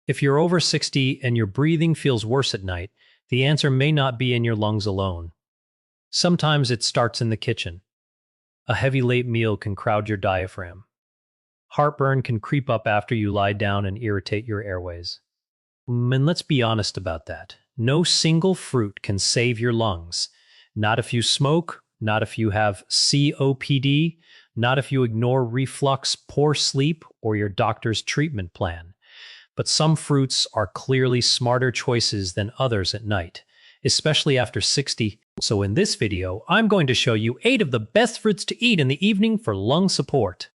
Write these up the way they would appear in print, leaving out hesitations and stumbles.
If you're over 60 and your breathing feels worse at night, the answer may not be in your lungs alone. Sometimes it starts in the kitchen. A heavy late meal can crowd your diaphragm. Heartburn can creep up after you lie down and irritate your airways. And let's be honest about that. No single fruit can save your lungs. Not if you smoke, not if you have COPD, not if you ignore reflux, poor sleep, or your doctor's treatment plan. But some fruits are clearly smarter choices than others at night, especially after 60. So in this video, I'm going to show you 8 of the best fruits to eat in the evening for lung support.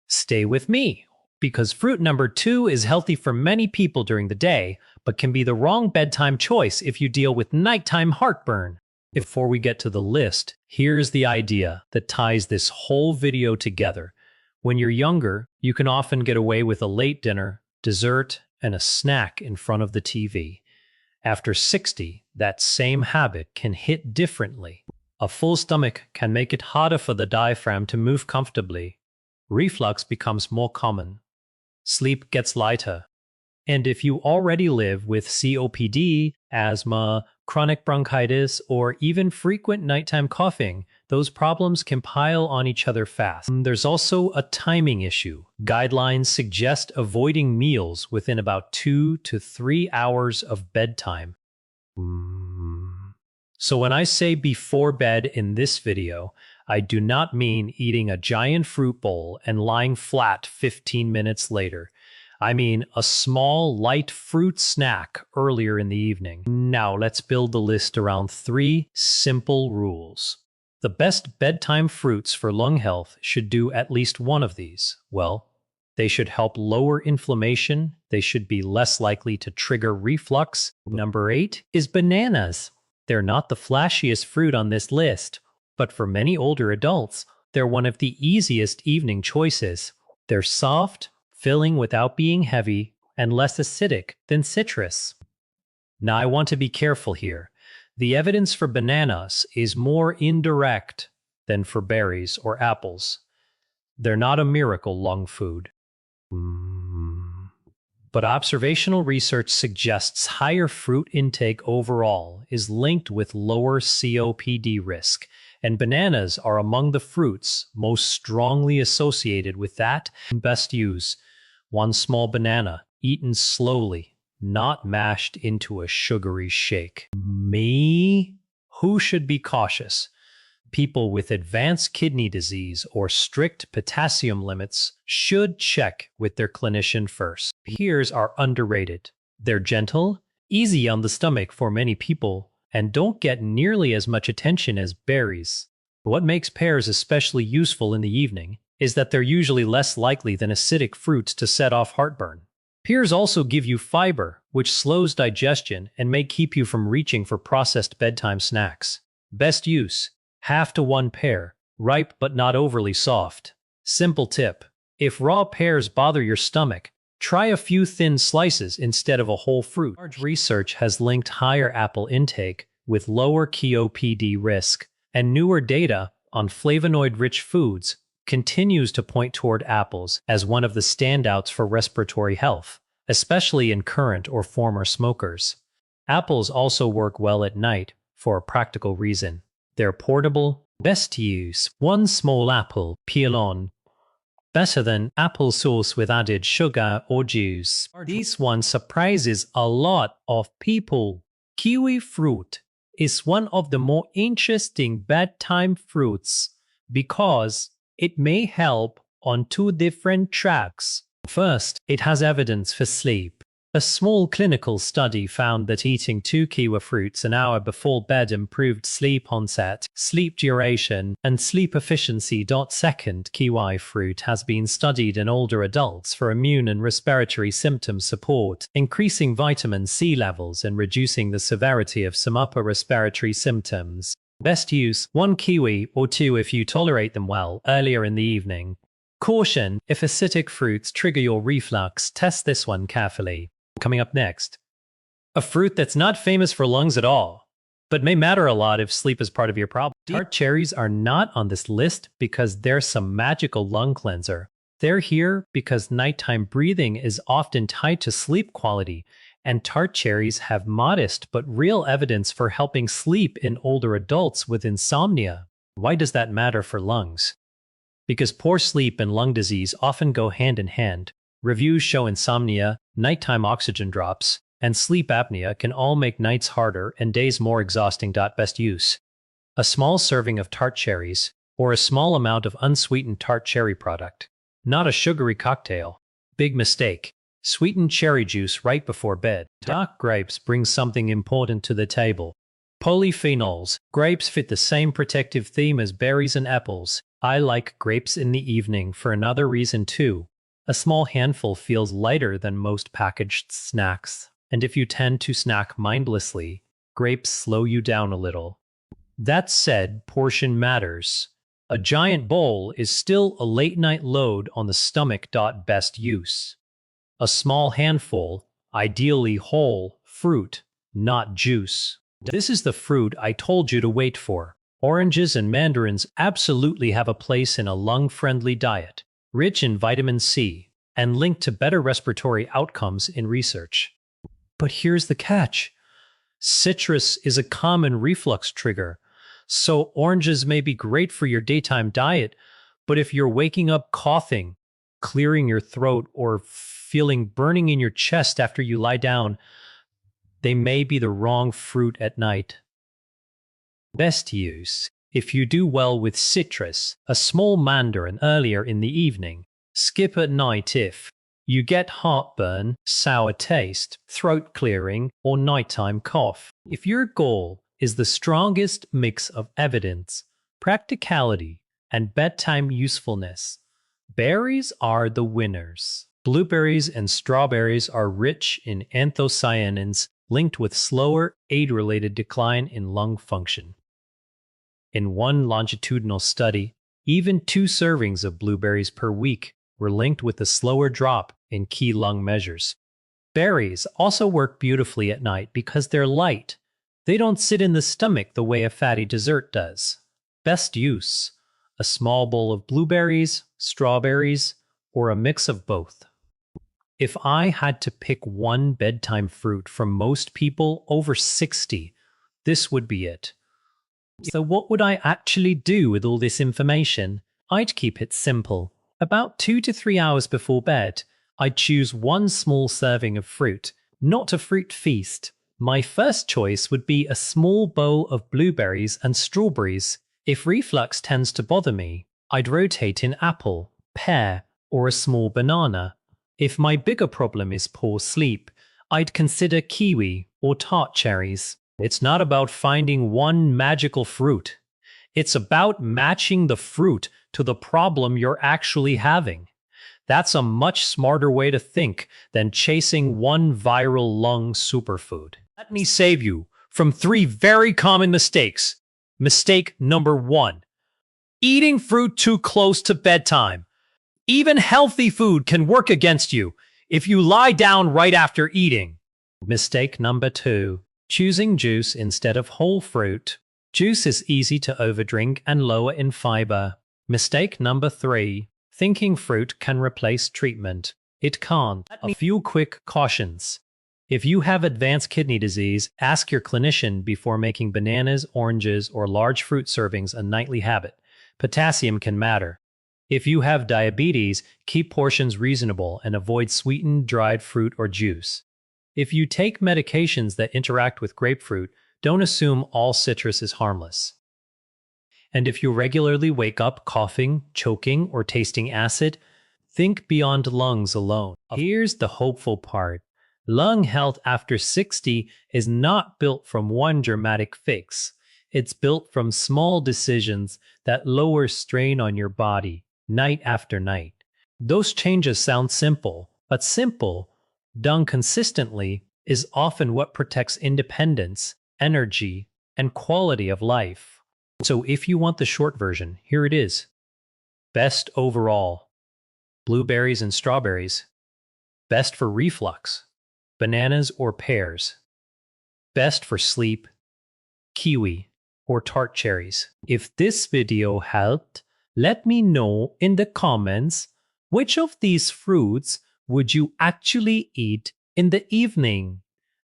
Stay with me, because fruit number 2 is healthy for many people during the day, but can be the wrong bedtime choice if you deal with nighttime heartburn. Before we get to the list, here's the idea that ties this whole video together. When you're younger, you can often get away with a late dinner, dessert, and a snack in front of the TV. After 60, that same habit can hit differently. A full stomach can make it harder for the diaphragm to move comfortably. Reflux becomes more common. Sleep gets lighter. And if you already live with COPD, asthma, chronic bronchitis, or even frequent nighttime coughing, those problems can pile on each other fast. There's also a timing issue. Guidelines suggest avoiding meals within about 2 to 3 hours of bedtime. So when I say before bed in this video, I do not mean eating a giant fruit bowl and lying flat 15 minutes later. I mean a small, light fruit snack earlier in the evening. Now let's build the list around 3 simple rules. The best bedtime fruits for lung health should do at least one of these. Well, they should help lower inflammation. They should be less likely to trigger reflux. Number 8 is bananas. They're not the flashiest fruit on this list, but for many older adults, they're one of the easiest evening choices. They're soft, filling without being heavy, and less acidic than citrus. Now I want to be careful here. The evidence for bananas is more indirect than for berries or apples. They're not a miracle lung food. But observational research suggests higher fruit intake overall is linked with lower COPD risk, and bananas are among the fruits most strongly associated with that. Best use: 1 small banana, eaten slowly, not mashed into a sugary shake. Who should be cautious? People with advanced kidney disease or strict potassium limits should check with their clinician first. Pears are underrated. They're gentle, easy on the stomach for many people, and don't get nearly as much attention as berries. What makes pears especially useful in the evening is that they're usually less likely than acidic fruits to set off heartburn. Pears also give you fiber, which slows digestion and may keep you from reaching for processed bedtime snacks. Best use: 1/2 to 1 pear, ripe but not overly soft. Simple tip: if raw pears bother your stomach, try a few thin slices instead of a whole fruit. Large research has linked higher apple intake with lower COPD risk, and newer data on flavonoid-rich foods continues to point toward apples as one of the standouts for respiratory health, especially in current or former smokers. Apples also work well at night for a practical reason. They're portable. Best to use: 1 small apple, peel on. Better than applesauce with added sugar or juice. This one surprises a lot of people. Kiwi fruit is one of the more interesting bedtime fruits because it may help on 2 different tracks. First, it has evidence for sleep. A small clinical study found that eating 2 kiwi fruits an hour before bed improved sleep onset, sleep duration, and sleep efficiency. Second, kiwi fruit has been studied in older adults for immune and respiratory symptom support, increasing vitamin C levels and reducing the severity of some upper respiratory symptoms. Best use: 1 kiwi or 2 if you tolerate them well, earlier in the evening. Caution: if acidic fruits trigger your reflux, test this one carefully. Coming up next, a fruit that's not famous for lungs at all, but may matter a lot if sleep is part of your problem. Tart cherries are not on this list because they're some magical lung cleanser. They're here because nighttime breathing is often tied to sleep quality, and tart cherries have modest but real evidence for helping sleep in older adults with insomnia. Why does that matter for lungs? Because poor sleep and lung disease often go hand in hand. Reviews show insomnia, nighttime oxygen drops, and sleep apnea can all make nights harder and days more exhausting. Best use: a small serving of tart cherries, or a small amount of unsweetened tart cherry product. Not a sugary cocktail. Big mistake. Sweetened cherry juice right before bed. Dark grapes bring something important to the table. Polyphenols. Grapes fit the same protective theme as berries and apples. I like grapes in the evening for another reason too. A small handful feels lighter than most packaged snacks. And if you tend to snack mindlessly, grapes slow you down a little. That said, portion matters. A giant bowl is still a late-night load on the stomach. Best use: a small handful, ideally whole, fruit, not juice. This is the fruit I told you to wait for. Oranges and mandarins absolutely have a place in a lung-friendly diet, rich in vitamin C, and linked to better respiratory outcomes in research. But here's the catch. Citrus is a common reflux trigger, so oranges may be great for your daytime diet, but if you're waking up coughing, clearing your throat, or feeling burning in your chest after you lie down, they may be the wrong fruit at night. Best use: if you do well with citrus, a small mandarin earlier in the evening. Skip at night if you get heartburn, sour taste, throat clearing, or nighttime cough. If your goal is the strongest mix of evidence, practicality, and bedtime usefulness, berries are the winners. Blueberries and strawberries are rich in anthocyanins linked with slower age-related decline in lung function. In one longitudinal study, even 2 servings of blueberries per week were linked with a slower drop in key lung measures. Berries also work beautifully at night because they're light. They don't sit in the stomach the way a fatty dessert does. Best use: a small bowl of blueberries, strawberries, or a mix of both. If I had to pick one bedtime fruit from most people over 60, this would be it. So what would I actually do with all this information? I'd keep it simple. About 2 to 3 hours before bed, I'd choose one small serving of fruit, not a fruit feast. My first choice would be a small bowl of blueberries and strawberries. If reflux tends to bother me, I'd rotate in apple, pear, or a small banana. If my bigger problem is poor sleep, I'd consider kiwi or tart cherries. It's not about finding one magical fruit. It's about matching the fruit to the problem you're actually having. That's a much smarter way to think than chasing one viral lung superfood. Let me save you from 3 very common mistakes. Mistake number 1: eating fruit too close to bedtime. Even healthy food can work against you if you lie down right after eating. Mistake number 2: choosing juice instead of whole fruit. Juice is easy to overdrink and lower in fiber. Mistake number 3: thinking fruit can replace treatment. It can't. A few quick cautions. If you have advanced kidney disease, ask your clinician before making bananas, oranges, or large fruit servings a nightly habit. Potassium can matter. If you have diabetes, keep portions reasonable and avoid sweetened dried fruit or juice. If you take medications that interact with grapefruit, don't assume all citrus is harmless. And if you regularly wake up coughing, choking, or tasting acid, think beyond lungs alone. Here's the hopeful part. Lung health after 60 is not built from one dramatic fix. It's built from small decisions that lower strain on your body, night after night. Those changes sound simple, but simple, done consistently, is often what protects independence, energy, and quality of life. So if you want the short version, here it is. Best overall: blueberries and strawberries. Best for reflux: bananas or pears. Best for sleep: kiwi or tart cherries. If this video helped, let me know in the comments. Which of these fruits would you actually eat in the evening?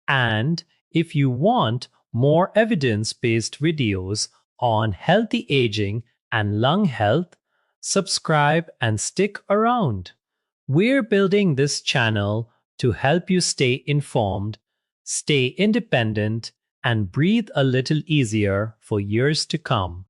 And if you want more evidence-based videos on healthy aging and lung health, subscribe and stick around. We're building this channel to help you stay informed, stay independent, and breathe a little easier for years to come.